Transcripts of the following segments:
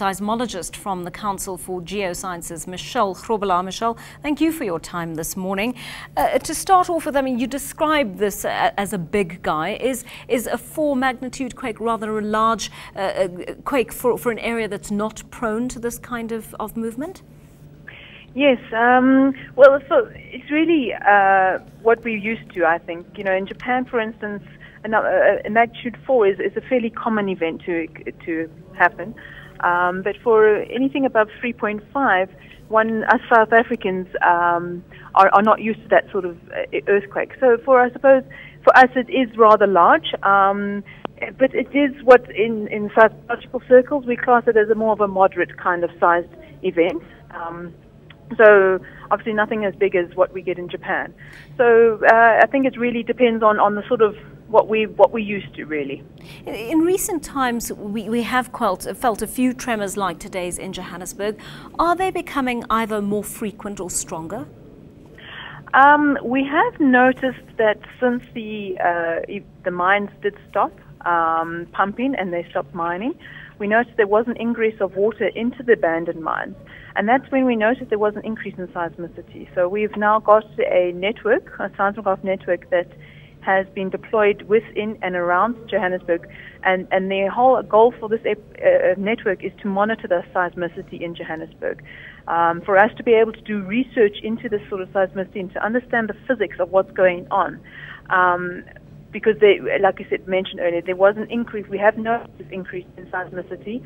Seismologist from the Council for Geoscience's Michelle Grobbelaar. Michelle, thank you for your time this morning. To start off with, I mean, you describe this as a big guy. Is a 4 magnitude quake rather a large quake for an area that's not prone to this kind of movement? Yes, well, so it's really what we're used to, I think. You know, in Japan, for instance, a magnitude 4 is a fairly common event to happen. But for anything above 3.5, us South Africans are not used to that sort of earthquake. So I suppose for us it is rather large, but it is what in seismological circles we class it as more of a moderate kind of sized event. So obviously nothing as big as what we get in Japan. So I think it really depends on the sort of what we're used to, really. In recent times, we have felt a few tremors like today's in Johannesburg. Are they becoming either more frequent or stronger? We have noticed that since the mines did stop pumping and they stopped mining, we noticed there was an ingress of water into the abandoned mines. And that's when we noticed there was an increase in seismicity. So we've now got a network, a seismograph network that has been deployed within and around Johannesburg, and the whole goal for this network is to monitor the seismicity in Johannesburg. For us to be able to do research into this sort of seismicity and to understand the physics of what's going on. Because like you mentioned earlier, there was an increase. We have noticed this increase in seismicity,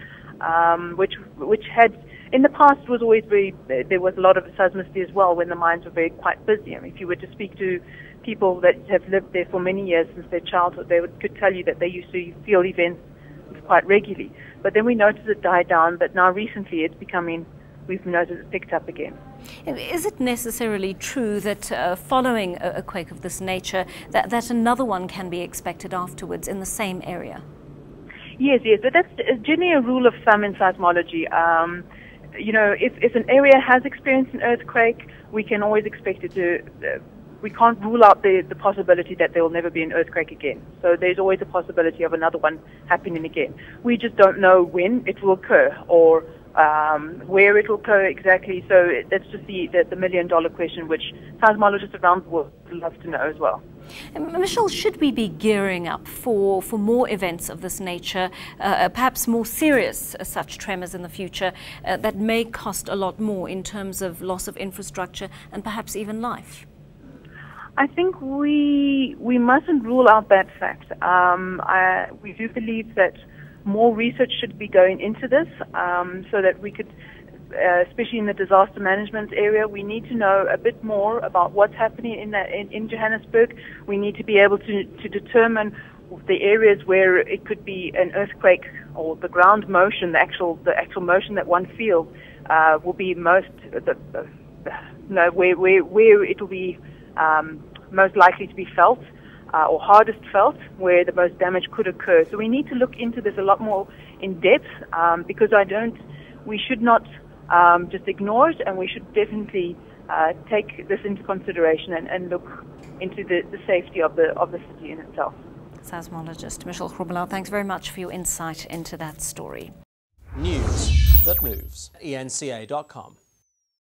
which had in the past was always there was a lot of seismicity as well when the mines were quite busy. I mean, if you were to speak to people that have lived there for many years since their childhood, they could tell you that they used to feel events quite regularly. But then we noticed it died down. But now recently we've noticed it picked up again. Is it necessarily true that following a quake of this nature, that another one can be expected afterwards in the same area? Yes, but that's generally a rule of thumb in seismology. You know, if an area has experienced an earthquake, we can always expect it to. We can't rule out the possibility that there will never be an earthquake again. So there's always a possibility of another one happening again. We just don't know when it will occur or where it will occur exactly. So that's just the million-dollar question, which seismologists around the world would love to know as well. Michelle, should we be gearing up for more events of this nature, perhaps more serious such tremors in the future that may cost a lot more in terms of loss of infrastructure and perhaps even life? I think we mustn't rule out that fact. We do believe that more research should be going into this so that we could, especially in the disaster management area, we need to know a bit more about what's happening in Johannesburg. We need to be able to determine the areas where it could be an earthquake or the ground motion, the actual motion that one feels will be most where it will be most likely to be felt or hardest felt, where the most damage could occur. So we need to look into this a lot more in depth because we should not just ignore it, and we should definitely take this into consideration and look into the safety of the city in itself. Seismologist Michelle Grobbelaar, thanks very much for your insight into that story. News that moves. eNCA.com.